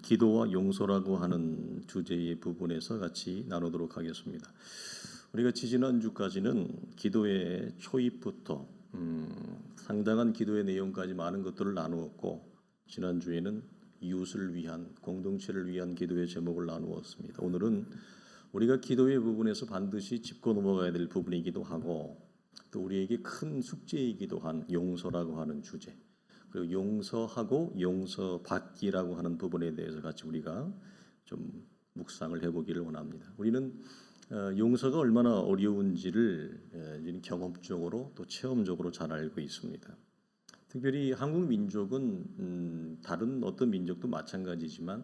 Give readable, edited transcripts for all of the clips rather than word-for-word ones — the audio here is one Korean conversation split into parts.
기도와 용서라고 하는 주제의 부분에서 같이 나누도록 하겠습니다. 우리가 지지난주까지는 기도의 초입부터 상당한 기도의 내용까지 많은 것들을 나누었고, 지난주에는 이웃을 위한, 공동체를 위한 기도의 제목을 나누었습니다. 오늘은 우리가 기도의 부분에서 반드시 짚고 넘어가야 될 부분이기도 하고, 또 우리에게 큰 숙제이기도 한 용서라고 하는 주제, 그리고 용서하고 용서받기라고 하는 부분에 대해서 같이 우리가 좀 묵상을 해보기를 원합니다. 우리는 용서가 얼마나 어려운지를 경험적으로 또 체험적으로 잘 알고 있습니다. 특별히 한국 민족은 다른 어떤 민족도 마찬가지지만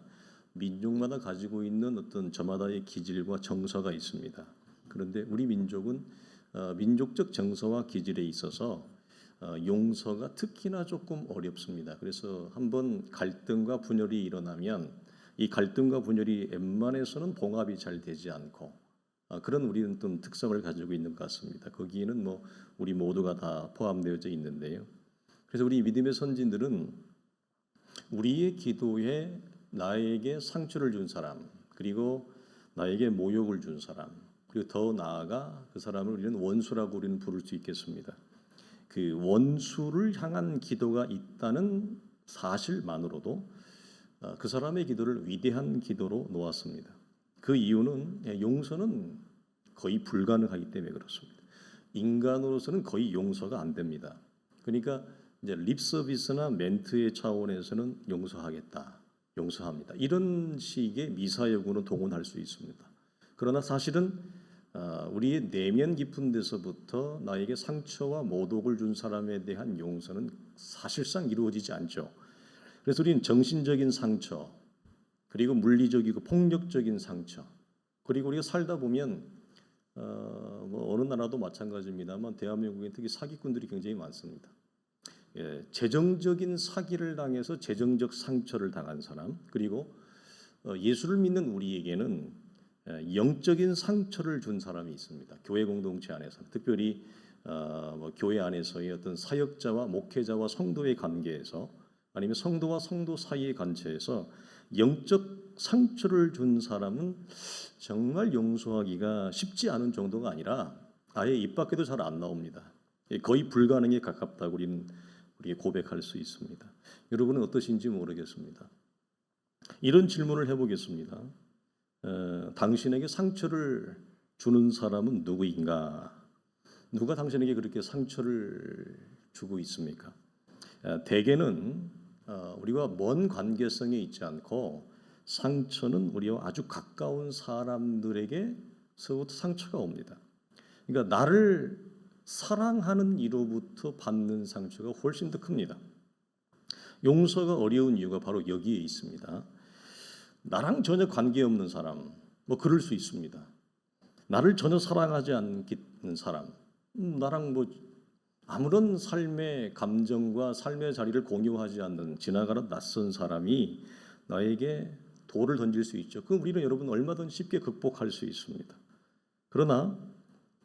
민족마다 가지고 있는 어떤 저마다의 기질과 정서가 있습니다. 그런데 우리 민족은 민족적 정서와 기질에 있어서 용서가 특히나 조금 어렵습니다. 그래서 한번 갈등과 분열이 일어나면 이 갈등과 분열이 웬만해서는 봉합이 잘 되지 않고, 그런 우리는 좀 특성을 가지고 있는 것 같습니다. 거기에는 뭐 우리 모두가 다 포함되어져 있는데요. 그래서 우리 믿음의 선진들은 우리의 기도에 나에게 상처를 준 사람, 그리고 나에게 모욕을 준 사람, 그리고 더 나아가 그 사람을 우리는 원수라고 우리는 부를 수 있겠습니다. 그 원수를 향한 기도가 있다는 사실만으로도 그 사람의 기도를 위대한 기도로 놓았습니다. 그 이유는 용서는 거의 불가능하기 때문에 그렇습니다. 인간으로서는 거의 용서가 안 됩니다. 그러니까 이제 립 서비스나 멘트의 차원에서는 용서하겠다, 용서합니다, 이런 식의 미사여구는 동원할 수 있습니다. 그러나 사실은 우리의 내면 깊은 데서부터 나에게 상처와 모독을 준 사람에 대한 용서는 사실상 이루어지지 않죠. 그래서 우리는 정신적인 상처, 그리고 물리적이고 폭력적인 상처, 그리고 우리가 살다 보면 뭐 어느 나라도 마찬가지입니다만 대한민국에 특히 사기꾼들이 굉장히 많습니다. 재정적인 사기를 당해서 재정적 상처를 당한 사람, 그리고 예수를 믿는 우리에게는 영적인 상처를 준 사람이 있습니다. 교회 공동체 안에서, 특별히 뭐 교회 안에서의 어떤 사역자와 목회자와 성도의 관계에서, 아니면 성도와 성도 사이의 관계에서 영적 상처를 준 사람은 정말 용서하기가 쉽지 않은 정도가 아니라 아예 입 밖에도 잘 안 나옵니다. 거의 불가능에 가깝다고 우리는 고백할 수 있습니다. 여러분은 어떠신지 모르겠습니다. 이런 질문을 해보겠습니다. 당신에게 상처를 주는 사람은 누구인가? 누가 당신에게 그렇게 상처를 주고 있습니까? 대개는 우리와 먼 관계성에 있지 않고 상처는 우리와 아주 가까운 사람들에게서부터 상처가 옵니다. 그러니까 나를 사랑하는 이로부터 받는 상처가 훨씬 더 큽니다. 용서가 어려운 이유가 바로 여기에 있습니다. 나랑 전혀 관계없는 사람, 뭐 그럴 수 있습니다. 나를 전혀 사랑하지 않는 사람, 나랑 뭐 아무런 삶의 감정과 삶의 자리를 공유하지 않는 지나가는 낯선 사람이 나에게 돌을 던질 수 있죠. 그럼 우리는 여러분 얼마든지 쉽게 극복할 수 있습니다. 그러나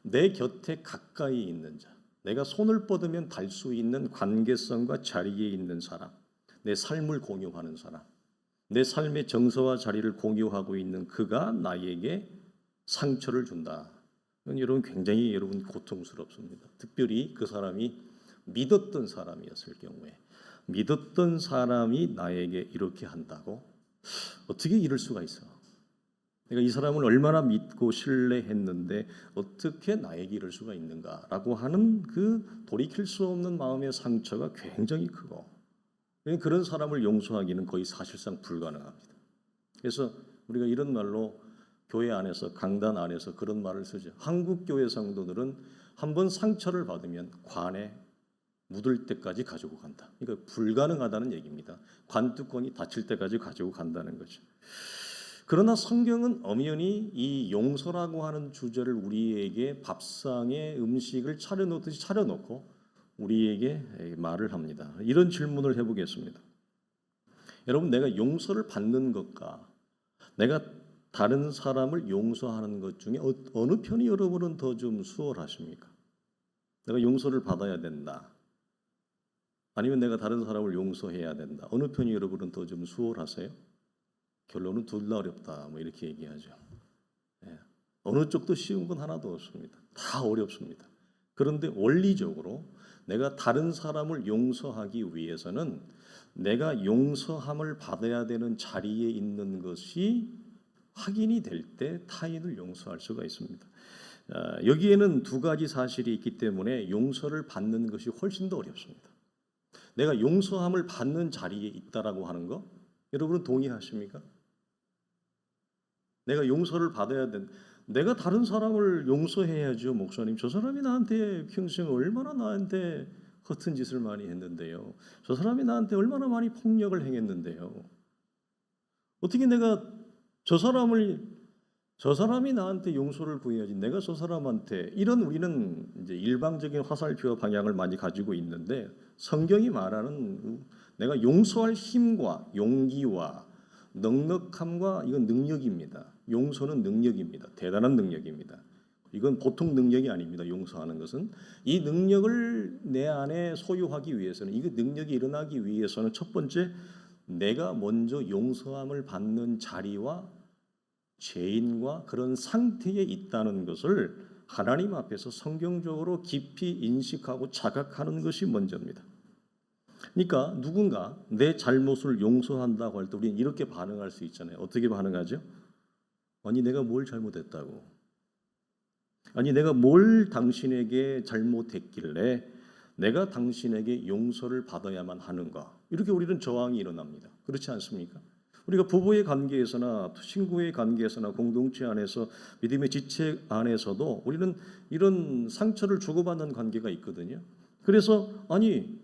내 곁에 가까이 있는 자, 내가 손을 뻗으면 닿을 수 있는 관계성과 자리에 있는 사람, 내 삶을 공유하는 사람, 내 삶의 정서와 자리를 공유하고 있는 그가 나에게 상처를 준다. 여러분 굉장히 고통스럽습니다. 특별히 그 사람이 믿었던 사람이었을 경우에, 믿었던 사람이 나에게 이렇게 한다고? 어떻게 이럴 수가 있어? 내가 이 사람을 얼마나 믿고 신뢰했는데 어떻게 나에게 이럴 수가 있는가라고 하는 그 돌이킬 수 없는 마음의 상처가 굉장히 크고, 그런 사람을 용서하기는 거의 사실상 불가능합니다. 그래서 우리가 이런 말로 교회 안에서, 강단 안에서 그런 말을 쓰죠. 한국 교회 성도들은 한번 상처를 받으면 관에 묻을 때까지 가지고 간다. 그러니까 불가능하다는 얘기입니다. 관뚜껑이 닫힐 때까지 가지고 간다는 거죠. 그러나 성경은 엄연히 이 용서라고 하는 주제를 우리에게 밥상에 음식을 차려놓듯이 차려놓고 우리에게 말을 합니다. 이런 질문을 해보겠습니다. 여러분, 내가 용서를 받는 것과 내가 다른 사람을 용서하는 것 중에 어느 편이 여러분은 더 좀 수월하십니까? 내가 용서를 받아야 된다, 아니면 내가 다른 사람을 용서해야 된다, 어느 편이 여러분은 더 좀 수월하세요? 결론은 둘 다 어렵다. 뭐 이렇게 얘기하죠. 예. 어느 쪽도 쉬운 건 하나도 없습니다. 다 어렵습니다. 그런데 원리적으로 내가 다른 사람을 용서하기 위해서는 내가 용서함을 받아야 되는 자리에 있는 것이 확인이 될 때 타인을 용서할 수가 있습니다. 여기에는 두 가지 사실이 있기 때문에 용서를 받는 것이 훨씬 더 어렵습니다. 내가 용서함을 받는 자리에 있다라고 하는 거, 여러분은 동의하십니까? 내가 용서를 받아야 된, 내가 다른 사람을 용서해야죠, 목사님. 저 사람이 나한테 평생 얼마나 나한테 허튼 짓을 많이 했는데요. 저 사람이 나한테 얼마나 많이 폭력을 행했는데요. 어떻게 내가 저 사람이 나한테 용서를 구해야지. 내가 저 사람한테 이런 우리는 이제 일방적인 화살표와 방향을 많이 가지고 있는데 성경이 말하는 내가 용서할 힘과 용기와 넉넉함과 이건 능력입니다. 용서는 능력입니다. 대단한 능력입니다. 이건 보통 능력이 아닙니다. 용서하는 것은 이 능력을 내 안에 소유하기 위해서는 이 능력이 일어나기 위해서는 첫 번째 내가 먼저 용서함을 받는 자리와 죄인과 그런 상태에 있다는 것을 하나님 앞에서 성경적으로 깊이 인식하고 자각하는 것이 먼저입니다. 그러니까 누군가 내 잘못을 용서한다고 할 때 우리는 이렇게 반응할 수 있잖아요. 어떻게 반응하죠? 아니 내가 뭘 잘못했다고? 아니 내가 뭘 당신에게 잘못했길래 내가 당신에게 용서를 받아야만 하는가? 이렇게 우리는 저항이 일어납니다. 그렇지 않습니까? 우리가 부부의 관계에서나 친구의 관계에서나 공동체 안에서 믿음의 지체 안에서도 우리는 이런 상처를 주고받는 관계가 있거든요. 그래서 아니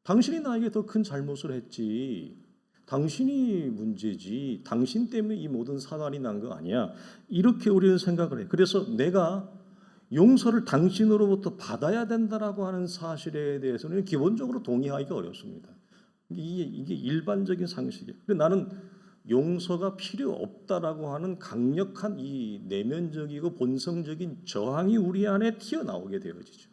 당신이 나에게 더 큰 잘못을 했지. 당신이 문제지. 당신 때문에 이 모든 사단이 난 거 아니야. 이렇게 우리는 생각을 해요. 그래서 내가 용서를 당신으로부터 받아야 된다라고 하는 사실에 대해서는 기본적으로 동의하기가 어렵습니다. 이게 일반적인 상식이에요. 근데 나는 용서가 필요 없다라고 하는 강력한 이 내면적이고 본성적인 저항이 우리 안에 튀어나오게 되어지죠.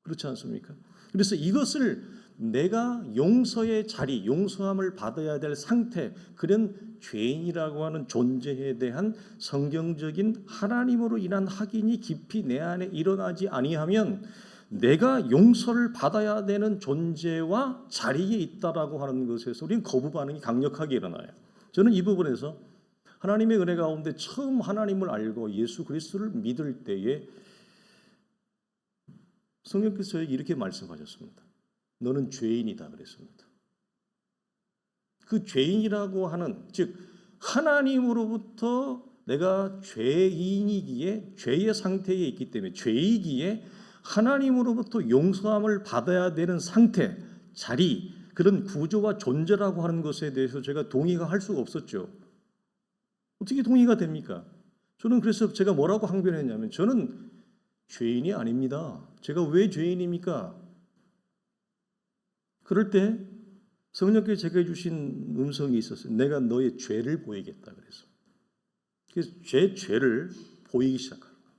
그렇지 않습니까? 그래서 이것을 내가 용서의 자리, 용서함을 받아야 될 상태, 그런 죄인이라고 하는 존재에 대한 성경적인 하나님으로 인한 확인이 깊이 내 안에 일어나지 아니하면 내가 용서를 받아야 되는 존재와 자리에 있다라고 하는 것에서 우리는 거부 반응이 강력하게 일어나요. 저는 이 부분에서 하나님의 은혜 가운데 처음 하나님을 알고 예수 그리스도를 믿을 때에 성령께서 이렇게 말씀하셨습니다. 너는 죄인이다 그랬습니다. 그 죄인이라고 하는 즉 하나님으로부터 내가 죄인이기에 죄의 상태에 있기 때문에 죄이기에 하나님으로부터 용서함을 받아야 되는 상태, 자리, 그런 구조와 존재라고 하는 것에 대해서 제가 동의가 할 수가 없었죠. 어떻게 동의가 됩니까? 저는 그래서 제가 뭐라고 항변했냐면 저는 죄인이 아닙니다. 제가 왜 죄인입니까? 그럴 때 성령께서 제게 주신 음성이 있었어요. 내가 너의 죄를 보이겠다 그래서. 그래서 제 죄를 보이기 시작하는 거예요.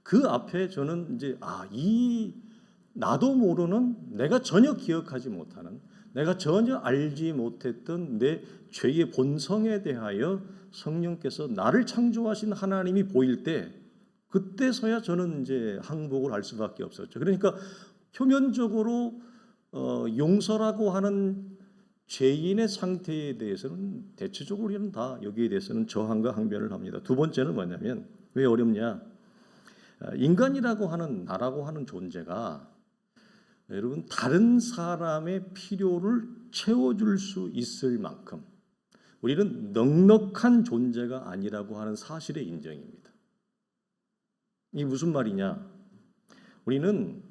그 앞에 저는 이제 나도 모르는 내가 전혀 기억하지 못하는 내가 전혀 알지 못했던 내 죄의 본성에 대하여 성령께서 나를 창조하신 하나님이 보일 때 그때서야 저는 이제 항복을 할 수밖에 없었죠. 그러니까 표면적으로 용서라고 하는 죄인의 상태에 대해서는 대체적으로 우리는 다 여기에 대해서는 저항과 항변을 합니다. 두 번째는 뭐냐면 왜 어렵냐? 인간이라고 하는 나라고 하는 존재가 여러분 다른 사람의 필요를 채워줄 수 있을 만큼 우리는 넉넉한 존재가 아니라고 하는 사실의 인정입니다. 이게 무슨 말이냐? 우리는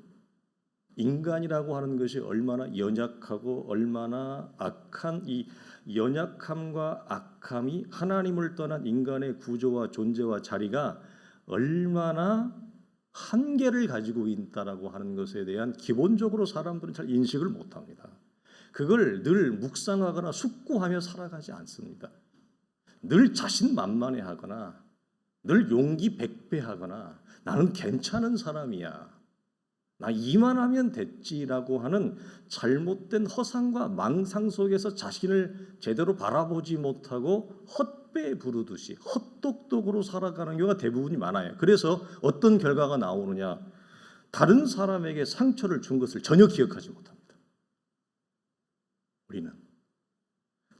인간이라고 하는 것이 얼마나 연약하고 얼마나 악한 이 연약함과 악함이 하나님을 떠난 인간의 구조와 존재와 자리가 얼마나 한계를 가지고 있다라고 하는 것에 대한 기본적으로 사람들은 잘 인식을 못합니다. 그걸 늘 묵상하거나 숙고하며 살아가지 않습니다. 늘 자신만만해하거나 늘 용기 백배하거나 나는 괜찮은 사람이야. 나 이만하면 됐지라고 하는 잘못된 허상과 망상 속에서 자신을 제대로 바라보지 못하고 헛배 부르듯이 헛똑똑으로 살아가는 경우가 대부분이 많아요. 그래서 어떤 결과가 나오느냐? 다른 사람에게 상처를 준 것을 전혀 기억하지 못합니다. 우리는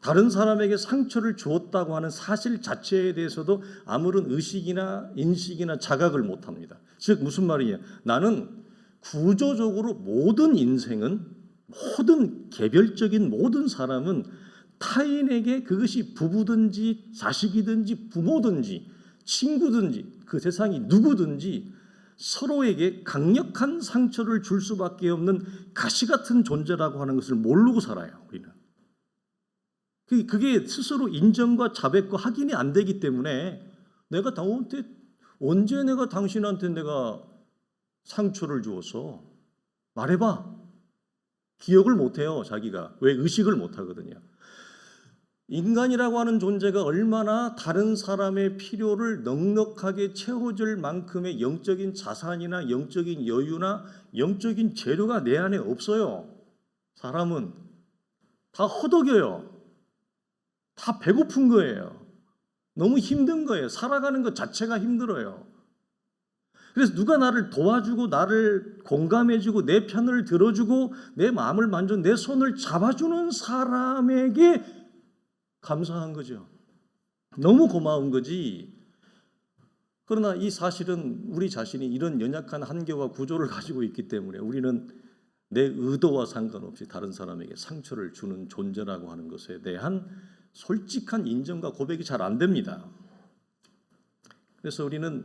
다른 사람에게 상처를 주었다고 하는 사실 자체에 대해서도 아무런 의식이나 인식이나 자각을 못합니다. 즉 무슨 말이냐? 나는 구조적으로 모든 인생은, 모든 개별적인 모든 사람은 타인에게, 그것이 부부든지 자식이든지 부모든지 친구든지 그 세상이 누구든지 서로에게 강력한 상처를 줄 수밖에 없는 가시 같은 존재라고 하는 것을 모르고 살아요. 우리는 그게 스스로 인정과 자백과 확인이 안 되기 때문에 내가 언제 내가 당신한테 내가 상처를 주어서 말해봐. 기억을 못해요. 자기가. 왜? 의식을 못하거든요. 인간이라고 하는 존재가 얼마나 다른 사람의 필요를 넉넉하게 채워줄 만큼의 영적인 자산이나 영적인 여유나 영적인 재료가 내 안에 없어요. 사람은 다 허덕여요. 다 배고픈 거예요. 너무 힘든 거예요. 살아가는 것 자체가 힘들어요. 그래서 누가 나를 도와주고 나를 공감해주고 내 편을 들어주고 내 마음을 만져 내 손을 잡아주는 사람에게 감사한 거죠. 너무 고마운 거지. 그러나 이 사실은 우리 자신이 이런 연약한 한계와 구조를 가지고 있기 때문에 우리는 내 의도와 상관없이 다른 사람에게 상처를 주는 존재라고 하는 것에 대한 솔직한 인정과 고백이 잘 안 됩니다. 그래서 우리는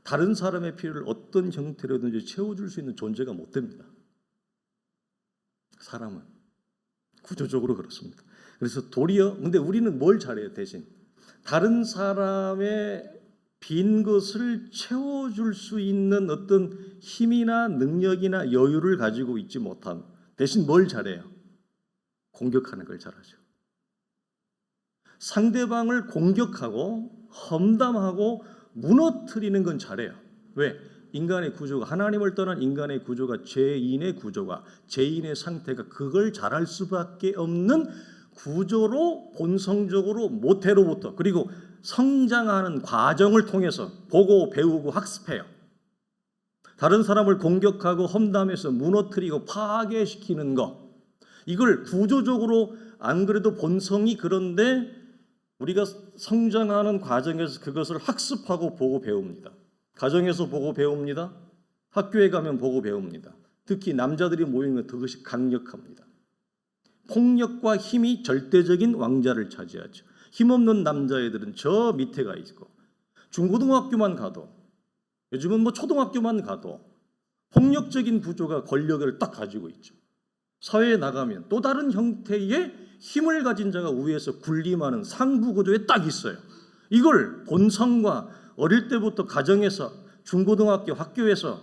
다른 사람의 필요를 어떤 형태로든지 채워줄 수 있는 존재가 못 됩니다. 사람은 구조적으로 그렇습니다. 그래서 도리어 근데 우리는 뭘 잘해요? 대신 다른 사람의 빈 것을 채워줄 수 있는 어떤 힘이나 능력이나 여유를 가지고 있지 못함. 대신 뭘 잘해요? 공격하는 걸 잘하죠. 상대방을 공격하고 험담하고 무너뜨리는 건 잘해요. 왜? 인간의 구조가, 하나님을 떠난 인간의 구조가, 죄인의 구조가, 죄인의 상태가 그걸 잘할 수밖에 없는 구조로 본성적으로 모태로부터 그리고 성장하는 과정을 통해서 보고 배우고 학습해요. 다른 사람을 공격하고 험담해서 무너뜨리고 파괴시키는 것, 이걸 구조적으로 안 그래도 본성이 그런데 우리가 성장하는 과정에서 그것을 학습하고 보고 배웁니다. 가정에서 보고 배웁니다. 학교에 가면 보고 배웁니다. 특히 남자들이 모이면 그것이 강력합니다. 폭력과 힘이 절대적인 왕자를 차지하죠. 힘없는 남자애들은 저 밑에 가 있고 중고등학교만 가도 요즘은 초등학교만 가도 폭력적인 구조가 권력을 딱 가지고 있죠. 사회에 나가면 또 다른 형태의 힘을 가진 자가 위에서 군림하는 상부 구조에 딱 있어요. 이걸 본성과 어릴 때부터 가정에서 중고등학교 학교에서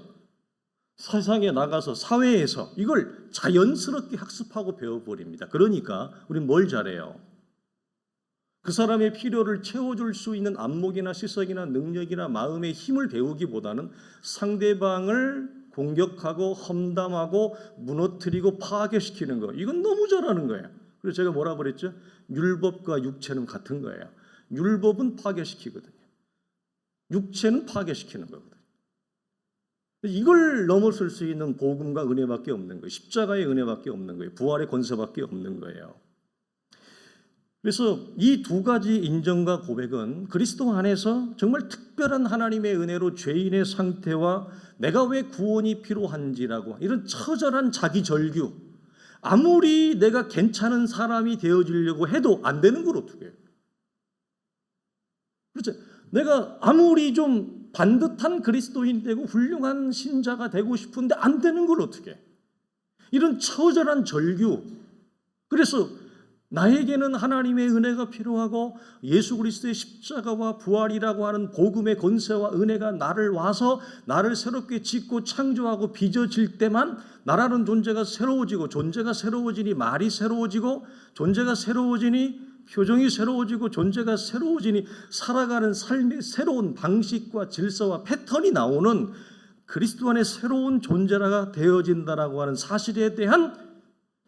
세상에 나가서 사회에서 이걸 자연스럽게 학습하고 배워버립니다. 그러니까 우리는 뭘 잘해요? 그 사람의 필요를 채워줄 수 있는 안목이나 시선이나 능력이나 마음의 힘을 배우기보다는 상대방을 공격하고 험담하고 무너뜨리고 파괴시키는 거, 이건 너무 잘하는 거예요. 그래서 제가 뭐라 그랬죠? 율법과 육체는 같은 거예요. 율법은 파괴시키거든요. 육체는 파괴시키는 거거든요. 이걸 넘어설 수 있는 복음과 은혜밖에 없는 거예요. 십자가의 은혜밖에 없는 거예요. 부활의 권세밖에 없는 거예요. 그래서 이 두 가지 인정과 고백은 그리스도 안에서 정말 특별한 하나님의 은혜로 죄인의 상태와 내가 왜 구원이 필요한지라고 이런 처절한 자기 절규, 아무리 내가 괜찮은 사람이 되어지려고 해도 안 되는 걸 어떻게 해요? 그렇죠? 내가 아무리 좀 반듯한 그리스도인이 되고 훌륭한 신자가 되고 싶은데 안 되는 걸 어떻게 해? 이런 처절한 절규. 그래서 나에게는 하나님의 은혜가 필요하고 예수 그리스도의 십자가와 부활이라고 하는 복음의 권세와 은혜가 나를 와서 나를 새롭게 짓고 창조하고 빚어질 때만 나라는 존재가 새로워지고 존재가 새로워지니 말이 새로워지고 존재가 새로워지니 표정이 새로워지고 존재가 새로워지니 살아가는 삶의 새로운 방식과 질서와 패턴이 나오는 그리스도 안에 새로운 존재가 되어진다라고 하는 사실에 대한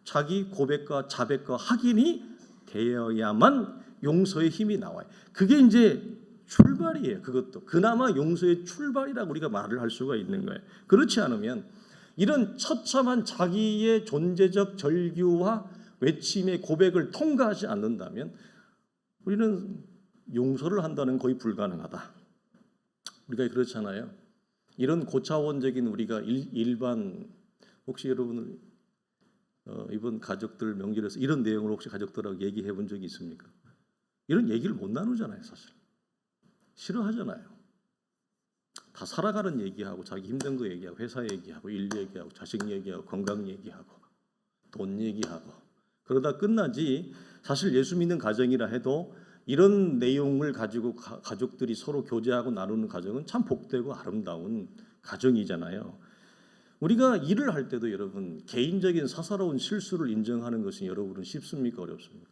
자기 고백과 자백과 확인이 되어야만 용서의 힘이 나와요. 그게 이제 출발이에요. 그것도 그나마 용서의 출발이라고 우리가 말을 할 수가 있는 거예요. 그렇지 않으면 이런 처참한 자기의 존재적 절규와 외침의 고백을 통과하지 않는다면 우리는 용서를 한다는 거의 불가능하다. 우리가 그렇잖아요. 이런 고차원적인 우리가 일반 혹시 여러분 이번 가족들 명절에서 이런 내용을 혹시 가족들하고 얘기해 본 적이 있습니까? 이런 얘기를 못 나누잖아요. 사실 싫어하잖아요. 다 살아가는 얘기하고 자기 힘든 거 얘기하고 회사 얘기하고 일 얘기하고 자식 얘기하고 건강 얘기하고 돈 얘기하고 그러다 끝나지. 사실 예수 믿는 가정이라 해도 이런 내용을 가지고 가족들이 서로 교제하고 나누는 가정은 참 복되고 아름다운 가정이잖아요. 우리가 일을 할 때도 여러분 개인적인 사사로운 실수를 인정하는 것이 여러분은 쉽습니까? 어렵습니까?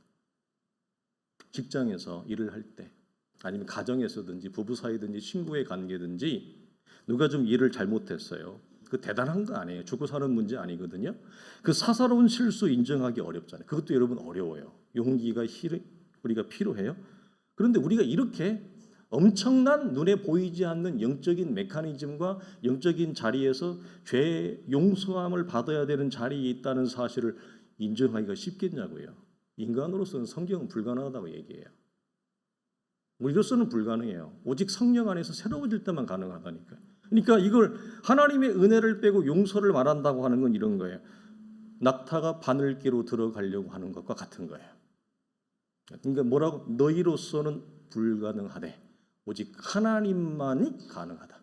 직장에서 일을 할 때 아니면 가정에서든지 부부 사이든지 친구의 관계든지 누가 좀 일을 잘못했어요. 그 대단한 거 아니에요. 죽고 사는 문제 아니거든요. 그 사사로운 실수 인정하기 어렵잖아요. 그것도 여러분 어려워요. 용기가 우리가 필요해요. 그런데 우리가 이렇게 엄청난 눈에 보이지 않는 영적인 메커니즘과 영적인 자리에서 죄 용서함을 받아야 되는 자리에 있다는 사실을 인정하기가 쉽겠냐고요. 인간으로서는 성경은 불가능하다고 얘기해요. 우리로서는 불가능해요. 오직 성령 안에서 새로워질 때만 가능하다니까요. 그러니까 이걸 하나님의 은혜를 빼고 용서를 말한다고 하는 건 이런 거예요. 낙타가 바늘기로 들어가려고 하는 것과 같은 거예요. 그러니까 뭐라고? 너희로서는 불가능하되 오직 하나님만이 가능하다.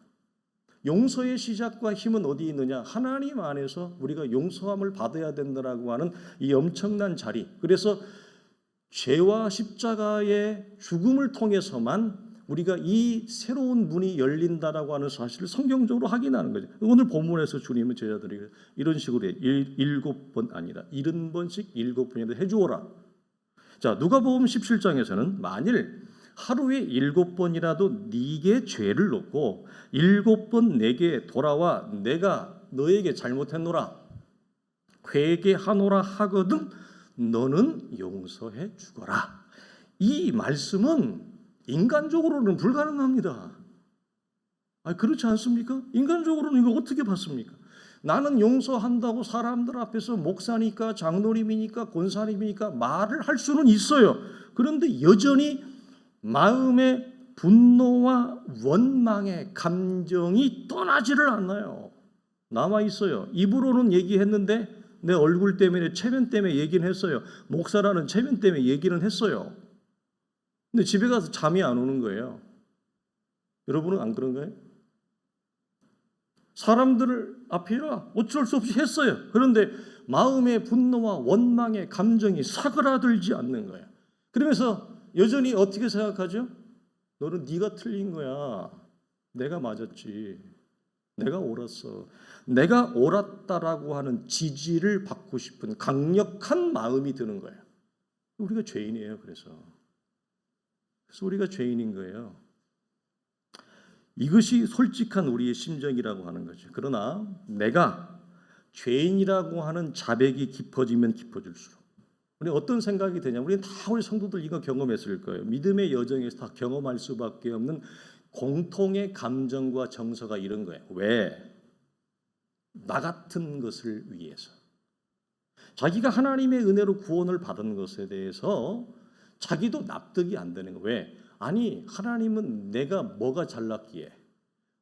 용서의 시작과 힘은 어디 있느냐? 하나님 안에서 우리가 용서함을 받아야 된다라고 하는 이 엄청난 자리. 그래서 죄와 십자가의 죽음을 통해서만 우리가 이 새로운 문이 열린다라고 하는 사실을 성경적으로 확인하는 거죠. 오늘 본문에서 주님은 제자들이 이런 식으로 7번 아니라 70번씩 7번이라도 해주어라. 자, 누가복음 17장에서는 만일 하루에 7번이라도 네게 죄를 놓고 7번 내게 돌아와 내가 너에게 잘못했노라 회개하노라 하거든 너는 용서해 주거라. 이 말씀은 인간적으로는 불가능합니다. 그렇지 않습니까? 인간적으로는 이거 어떻게 받습니까? 나는 용서한다고 사람들 앞에서 목사니까 장로님이니까 권사님이니까 말을 할 수는 있어요. 그런데 여전히 마음의 분노와 원망의 감정이 떠나지를 않아요. 남아 있어요. 입으로는 얘기했는데 내 얼굴 때문에 체면 때문에 얘기는 했어요. 목사라는 체면 때문에 얘기는 했어요. 근데 집에 가서 잠이 안 오는 거예요. 여러분은 안 그런가요? 사람들을 앞이라 어쩔 수 없이 했어요. 그런데 마음의 분노와 원망의 감정이 사그라들지 않는 거예요. 그러면서 여전히 어떻게 생각하죠? 너는 네가 틀린 거야. 내가 맞았지. 내가 옳았어. 내가 옳았다라고 하는 지지를 받고 싶은 강력한 마음이 드는 거예요. 우리가 죄인이에요. 그래서 우리가 죄인인 거예요. 이것이 솔직한 우리의 심정이라고 하는 거죠. 그러나 내가 죄인이라고 하는 자백이 깊어지면 깊어질수록 우리 어떤 생각이 되냐? 우리는 다 우리 성도들 이거 경험했을 거예요. 믿음의 여정에서 다 경험할 수밖에 없는 공통의 감정과 정서가 이런 거예요. 왜? 나 같은 것을 위해서. 자기가 하나님의 은혜로 구원을 받은 것에 대해서 자기도 납득이 안 되는 거예요. 왜? 아니 하나님은 내가 뭐가 잘났기에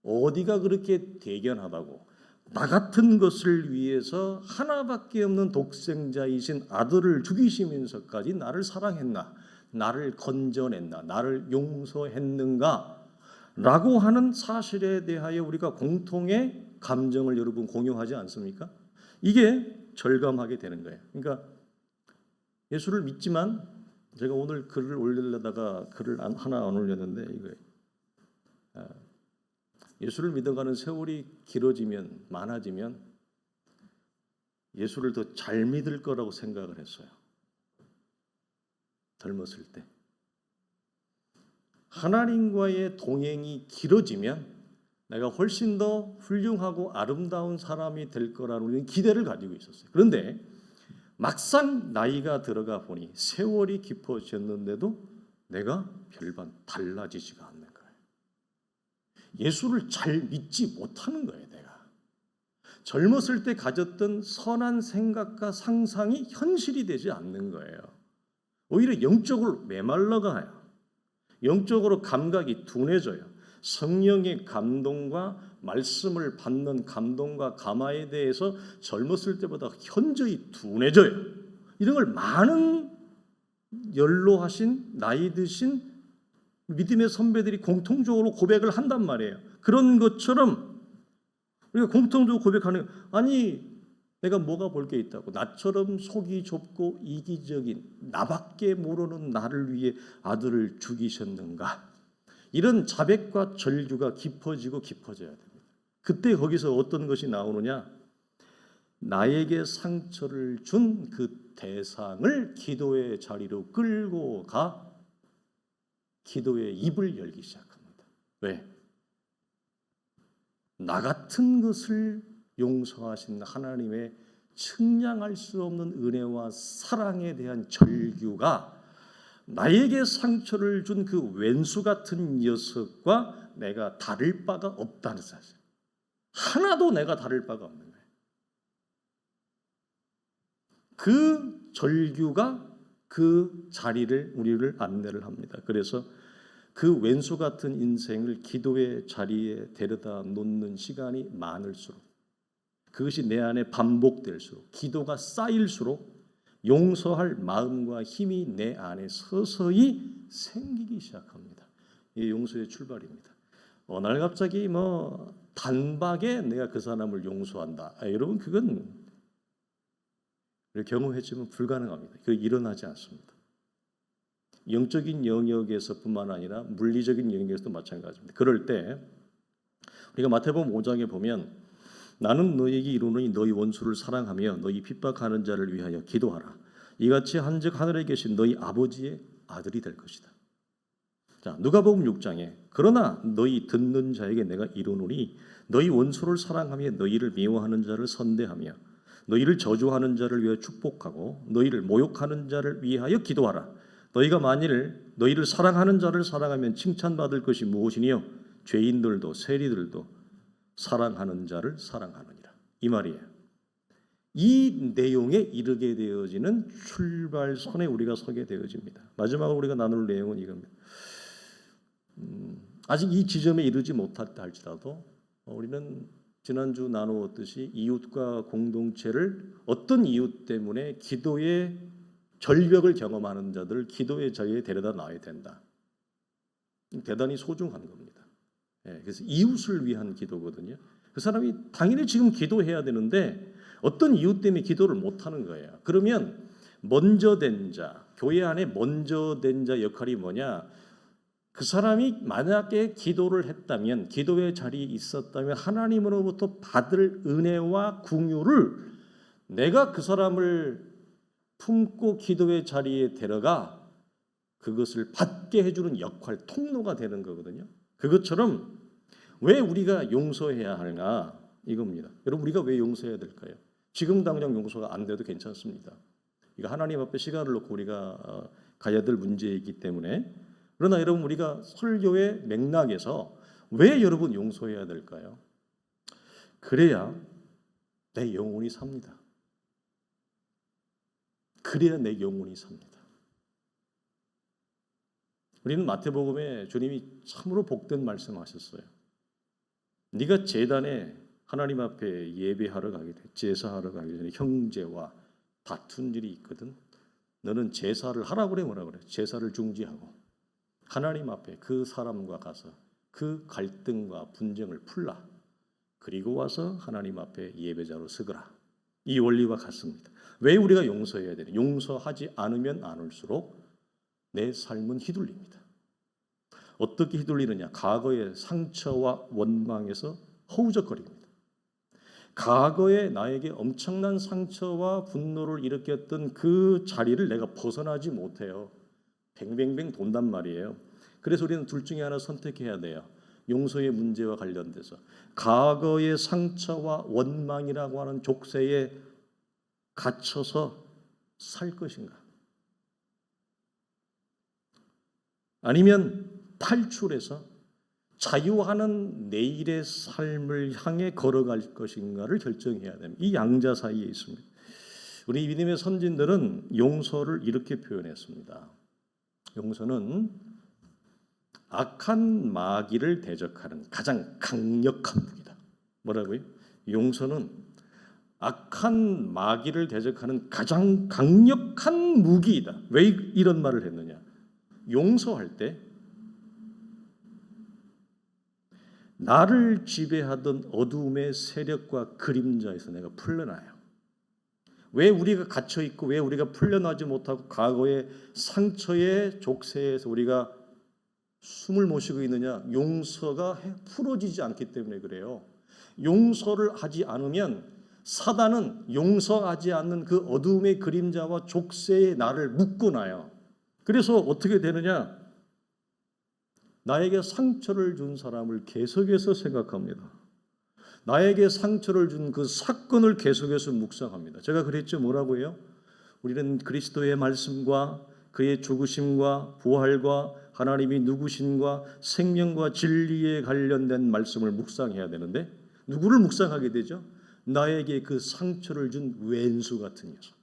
어디가 그렇게 대견하다고 나 같은 것을 위해서 하나밖에 없는 독생자이신 아들을 죽이시면서까지 나를 사랑했나, 나를 건져냈나, 나를 용서했는가 라고 하는 사실에 대하여 우리가 공통의 감정을 여러분 공유하지 않습니까? 이게 절감하게 되는 거예요. 그러니까 예수를 믿지만 제가 오늘 글을 올리려다가 글을 하나 안 올렸는데 이거 예수를 믿어가는 세월이 길어지면 많아지면 예수를 더 잘 믿을 거라고 생각을 했어요. 젊었을 때 하나님과의 동행이 길어지면 내가 훨씬 더 훌륭하고 아름다운 사람이 될 거라는 우리는 기대를 가지고 있었어요. 그런데 막상 나이가 들어가 보니 세월이 깊어졌는데도 내가 별반 달라지지가 않는 거예요. 예수를 잘 믿지 못하는 거예요. 내가 젊었을 때 가졌던 선한 생각과 상상이 현실이 되지 않는 거예요. 오히려 영적으로 메말라가요. 영적으로 감각이 둔해져요. 성령의 감동과 말씀을 받는 감동과 감화에 대해서 젊었을 때보다 현저히 둔해져요. 이런 걸 많은 연로하신 나이 드신 믿음의 선배들이 공통적으로 고백을 한단 말이에요. 그런 것처럼 우리가 공통적으로 고백하는, 아니 내가 뭐가 볼 게 있다고, 나처럼 속이 좁고 이기적인 나밖에 모르는 나를 위해 아들을 죽이셨는가. 이런 자백과 절규가 깊어지고 깊어져야 됩니다. 그때 거기서 어떤 것이 나오느냐, 나에게 상처를 준 그 대상을 기도의 자리로 끌고 가 기도의 입을 열기 시작합니다. 왜? 나 같은 것을 용서하신 하나님의 측량할 수 없는 은혜와 사랑에 대한 절규가 나에게 상처를 준 그 왼수 같은 녀석과 내가 다를 바가 없다는 사실. 하나도 내가 다를 바가 없는 거예요. 그 절규가 그 자리를 우리를 안내를 합니다. 그래서 그 왼수 같은 인생을 기도의 자리에 데려다 놓는 시간이 많을수록, 그것이 내 안에 반복될수록, 기도가 쌓일수록 용서할 마음과 힘이 내 안에 서서히 생기기 시작합니다. 이게 용서의 출발입니다. 어느 날 갑자기 단박에 내가 그 사람을 용서한다. 여러분, 그건 경험했지만 불가능합니다. 그거 일어나지 않습니다. 영적인 영역에서뿐만 아니라 물리적인 영역에서도 마찬가지입니다. 그럴 때 우리가 마태복음 5장에 보면, 나는 너에게 이르노니 너희 원수를 사랑하며 너희 핍박하는 자를 위하여 기도하라. 이같이 한즉 하늘에 계신 너희 아버지의 아들이 될 것이다. 자, 누가복음 6장에 그러나 너희 듣는 자에게 내가 이르노니 너희 원수를 사랑하며 너희를 미워하는 자를 선대하며 너희를 저주하는 자를 위하여 축복하고 너희를 모욕하는 자를 위하여 기도하라. 너희가 만일 너희를 사랑하는 자를 사랑하면 칭찬받을 것이 무엇이니요? 죄인들도 세리들도 사랑하는 자를 사랑하느니라. 이 말이에요. 이 내용에 이르게 되어지는 출발선에 우리가 서게 되어집니다. 마지막으로 우리가 나눌 내용은 이겁니다. 아직 이 지점에 이르지 못했다 할지라도 우리는 지난주 나누었듯이 이웃과 공동체를, 어떤 이유 때문에 기도의 절벽을 경험하는 자들을 기도의 자리에 데려다 놔야 된다. 대단히 소중한 겁니다. 그래서 이웃을 위한 기도거든요. 그 사람이 당연히 지금 기도해야 되는데 어떤 이유 때문에 기도를 못하는 거예요. 그러면 먼저 된 자, 교회 안에 먼저 된 자 역할이 뭐냐? 그 사람이 만약에 기도를 했다면, 기도의 자리에 있었다면 하나님으로부터 받을 은혜와 긍휼을 내가 그 사람을 품고 기도의 자리에 데려가 그것을 받게 해주는 역할, 통로가 되는 거거든요. 그것처럼 왜 우리가 용서해야 하나, 이겁니다. 여러분, 우리가 왜 용서해야 될까요? 지금 당장 용서가 안 돼도 괜찮습니다. 이거 하나님 앞에 시간을 놓고 우리가 가야 될 문제이기 때문에. 그러나 여러분, 우리가 설교의 맥락에서 왜 여러분 용서해야 될까요? 그래야 내 영혼이 삽니다. 그래야 내 영혼이 삽니다. 우리는 마태복음에 주님이 참으로 복된 말씀하셨어요. 네가 제단에 하나님 앞에 예배하러 가게 돼, 제사하러 가기 전에 형제와 다툰 일이 있거든. 너는 제사를 하라고 그래, 뭐라 그래? 제사를 중지하고 하나님 앞에 그 사람과 가서 그 갈등과 분쟁을 풀라. 그리고 와서 하나님 앞에 예배자로 서거라. 이 원리와 같습니다. 왜 우리가 용서해야 되냐? 용서하지 않으면 않을수록 내 삶은 휘둘립니다. 어떻게 휘둘리느냐? 과거의 상처와 원망에서 허우적거립니다. 과거에 나에게 엄청난 상처와 분노를 일으켰던 그 자리를 내가 벗어나지 못해요. 뱅뱅뱅 돈단 말이에요. 그래서 우리는 둘 중에 하나 선택해야 돼요. 용서의 문제와 관련돼서 과거의 상처와 원망이라고 하는 족쇄에 갇혀서 살 것인가? 아니면 탈출해서 자유하는 내일의 삶을 향해 걸어갈 것인가를 결정해야 됩니다. 이 양자 사이에 있습니다. 우리 믿음의 선진들은 용서를 이렇게 표현했습니다. 용서는 악한 마귀를 대적하는 가장 강력한 무기다. 뭐라고요? 용서는 악한 마귀를 대적하는 가장 강력한 무기이다. 왜 이런 말을 했느냐? 용서할 때 나를 지배하던 어두움의 세력과 그림자에서 내가 풀려나요. 왜 우리가 갇혀있고 왜 우리가 풀려나지 못하고 과거의 상처의 족쇄에서 우리가 숨을 못 쉬고 있느냐? 용서가 풀어지지 않기 때문에 그래요. 용서를 하지 않으면 사단은 용서하지 않는 그 어두움의 그림자와 족쇄에 나를 묶어놔요. 그래서 어떻게 되느냐? 나에게 상처를 준 사람을 계속해서 생각합니다. 나에게 상처를 준 그 사건을 계속해서 묵상합니다. 제가 그랬죠. 뭐라고 해요? 우리는 그리스도의 말씀과 그의 죽으심과 부활과 하나님이 누구신과 생명과 진리에 관련된 말씀을 묵상해야 되는데 누구를 묵상하게 되죠? 나에게 그 상처를 준 왼수 같은 녀석,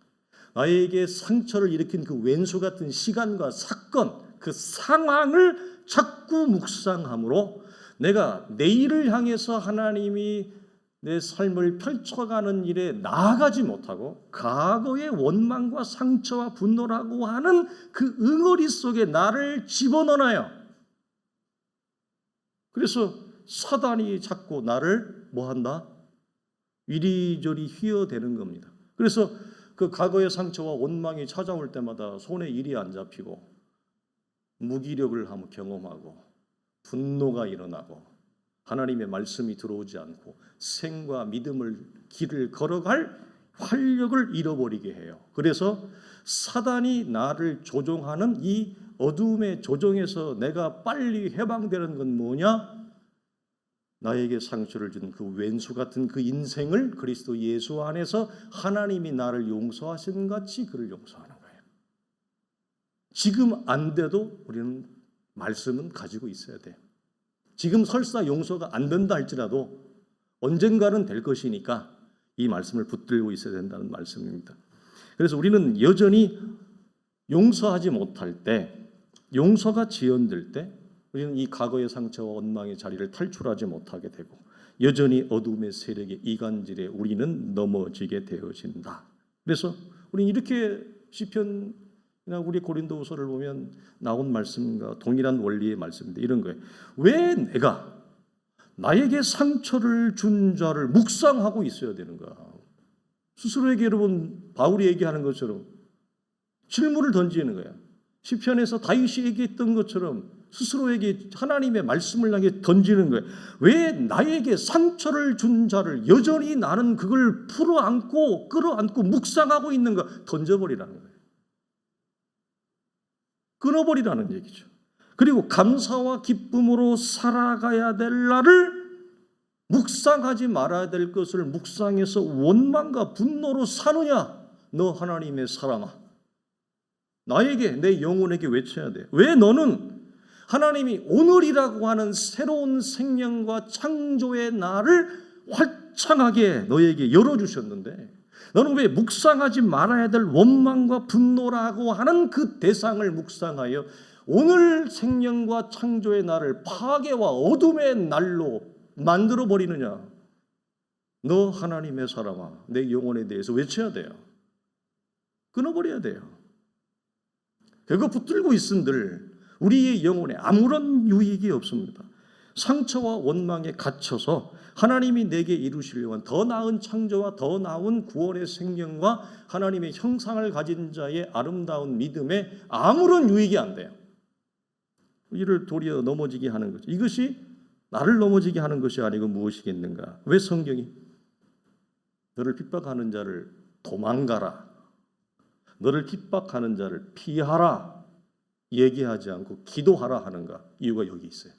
나에게 상처를 일으킨 그 왼수 같은 시간과 사건, 그 상황을 자꾸 묵상함으로 내가 내일을 향해서 하나님이 내 삶을 펼쳐가는 일에 나아가지 못하고 과거의 원망과 상처와 분노라고 하는 그 응어리 속에 나를 집어넣어요. 그래서 사단이 자꾸 나를 뭐한다? 이리저리 휘어대는 겁니다. 그래서 그 과거의 상처와 원망이 찾아올 때마다 손에 일이 안 잡히고 무기력을 한번 경험하고 분노가 일어나고 하나님의 말씀이 들어오지 않고 생과 믿음을 길을 걸어갈 활력을 잃어버리게 해요. 그래서 사단이 나를 조종하는 이 어두움의 조종에서 내가 빨리 해방되는 건 뭐냐? 나에게 상처를 준 그 왼수 같은 그 인생을 그리스도 예수 안에서 하나님이 나를 용서하신 같이 그를 용서하는 거예요. 지금 안 돼도 우리는 말씀은 가지고 있어야 돼요. 지금 설사 용서가 안 된다 할지라도 언젠가는 될 것이니까 이 말씀을 붙들고 있어야 된다는 말씀입니다. 그래서 우리는 여전히 용서하지 못할 때, 용서가 지연될 때 우리는 이 과거의 상처와 원망의 자리를 탈출하지 못하게 되고 여전히 어둠의 세력의 이간질에 우리는 넘어지게 되어진다. 그래서 우리는 이렇게 시편이나 우리 고린도후서를 보면 나온 말씀과 동일한 원리의 말씀인데 이런 거예요. 왜 내가 나에게 상처를 준 자를 묵상하고 있어야 되는가? 스스로에게 여러분 바울이 얘기하는 것처럼 질문을 던지는 거야. 시편에서 다윗이 얘기했던 것처럼 스스로에게 하나님의 말씀을 향해 던지는 거예요. 왜 나에게 상처를 준 자를 여전히 나는 그걸 풀어안고 끌어안고 묵상하고 있는가? 던져버리라는 거예요. 끊어버리라는 얘기죠. 그리고 감사와 기쁨으로 살아가야 될 날을 묵상하지 말아야 될 것을 묵상해서 원망과 분노로 사느냐? 너 하나님의 사람아, 나에게 내 영혼에게 외쳐야 돼. 왜 너는 하나님이 오늘이라고 하는 새로운 생명과 창조의 날을 활창하게 너에게 열어주셨는데 너는 왜 묵상하지 말아야 될 원망과 분노라고 하는 그 대상을 묵상하여 오늘 생명과 창조의 날을 파괴와 어둠의 날로 만들어버리느냐? 너 하나님의 사람아, 내 영혼에 대해서 외쳐야 돼요. 끊어버려야 돼요. 그거 붙들고 있은들 우리의 영혼에 아무런 유익이 없습니다. 상처와 원망에 갇혀서 하나님이 내게 이루시려고 한 더 나은 창조와 더 나은 구원의 생명과 하나님의 형상을 가진 자의 아름다운 믿음에 아무런 유익이 안 돼요. 이를 도리어 넘어지게 하는 거죠. 이것이 나를 넘어지게 하는 것이 아니고 무엇이겠는가? 왜 성경이 너를 핍박하는 자를 도망가라, 너를 핍박하는 자를 피하라 얘기하지 않고 기도하라 하는가? 이유가 여기 있어요.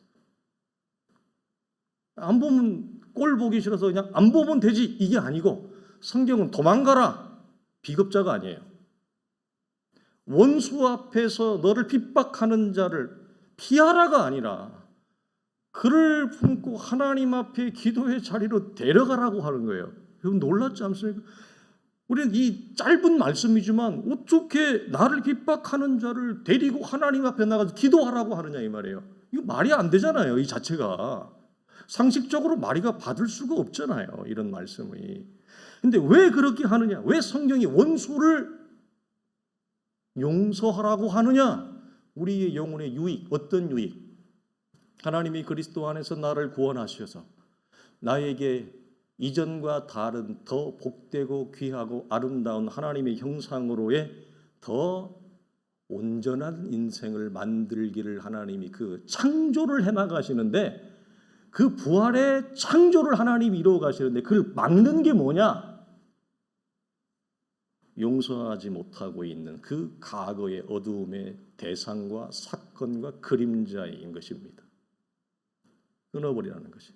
안 보면 꼴 보기 싫어서 그냥 안 보면 되지 이게 아니고 성경은 도망가라 비겁자가 아니에요. 원수 앞에서 너를 핍박하는 자를 피하라가 아니라 그를 품고 하나님 앞에 기도의 자리로 데려가라고 하는 거예요. 여러분 놀랍지 않습니까? 우리는 이 짧은 말씀이지만 어떻게 나를 핍박하는 자를 데리고 하나님 앞에 나가서 기도하라고 하느냐 이 말이에요. 이거 말이 안 되잖아요. 이 자체가 상식적으로 말이가 받을 수가 없잖아요. 이런 말씀이. 근데 왜 그렇게 하느냐? 왜 성경이 원수를 용서하라고 하느냐? 우리의 영혼의 유익, 어떤 유익? 하나님이 그리스도 안에서 나를 구원하셔서 나에게 이전과 다른 더 복되고 귀하고 아름다운 하나님의 형상으로의 더 온전한 인생을 만들기를 하나님이 그 창조를 해나가시는데 그 부활의 창조를 하나님이 이루어 가시는데 그걸 막는 게 뭐냐? 용서하지 못하고 있는 그 과거의 어두움의 대상과 사건과 그림자인 것입니다. 끊어버리라는 것이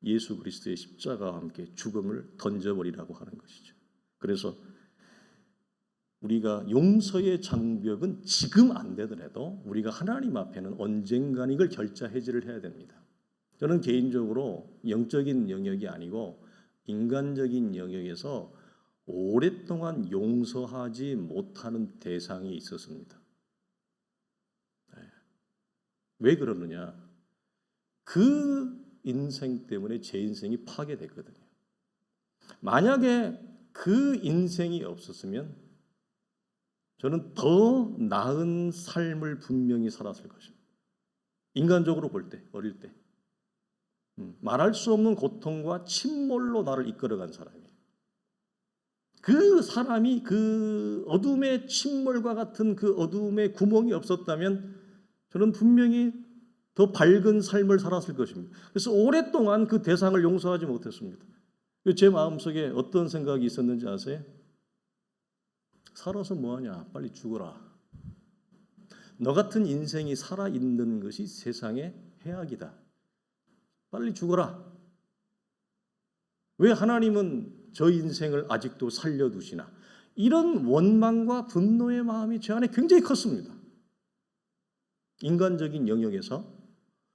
예수 그리스도의 십자가와 함께 죽음을 던져버리라고 하는 것이죠. 그래서 우리가 용서의 장벽은 지금 안 되더라도 우리가 하나님 앞에는 언젠간 이걸 결자 해지를 해야 됩니다. 저는 개인적으로 영적인 영역이 아니고 인간적인 영역에서 오랫동안 용서하지 못하는 대상이 있었습니다. 왜 그러느냐? 그 인생 때문에 제 인생이 파괴됐거든요. 만약에 그 인생이 없었으면 저는 더 나은 삶을 분명히 살았을 것입니다. 인간적으로 볼 때, 어릴 때 말할 수 없는 고통과 침몰로 나를 이끌어간 사람이에요. 그 사람이 그 어둠의 침몰과 같은 그 어둠의 구멍이 없었다면 저는 분명히 더 밝은 삶을 살았을 것입니다. 그래서 오랫동안 그 대상을 용서하지 못했습니다. 제 마음속에 어떤 생각이 있었는지 아세요? 살아서 뭐하냐? 빨리 죽어라. 너 같은 인생이 살아있는 것이 세상의 해악이다. 빨리 죽어라. 왜 하나님은 저 인생을 아직도 살려두시나? 이런 원망과 분노의 마음이 제 안에 굉장히 컸습니다. 인간적인 영역에서.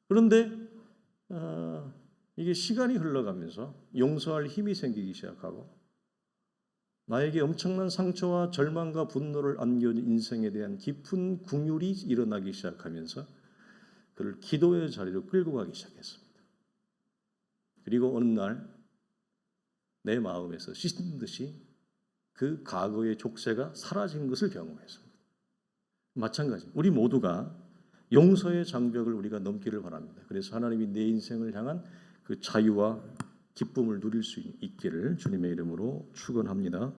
그런데 이게 시간이 흘러가면서 용서할 힘이 생기기 시작하고 나에게 엄청난 상처와 절망과 분노를 안겨준 인생에 대한 깊은 긍휼이 일어나기 시작하면서 그를 기도의 자리로 끌고 가기 시작했습니다. 그리고 어느 날 내 마음에서 씻은 듯이 그 과거의 족쇄가 사라진 것을 경험했습니다. 마찬가지 우리 모두가 용서의 장벽을 우리가 넘기를 바랍니다. 그래서 하나님이 내 인생을 향한 그 자유와 기쁨을 누릴 수 있기를 주님의 이름으로 축원합니다.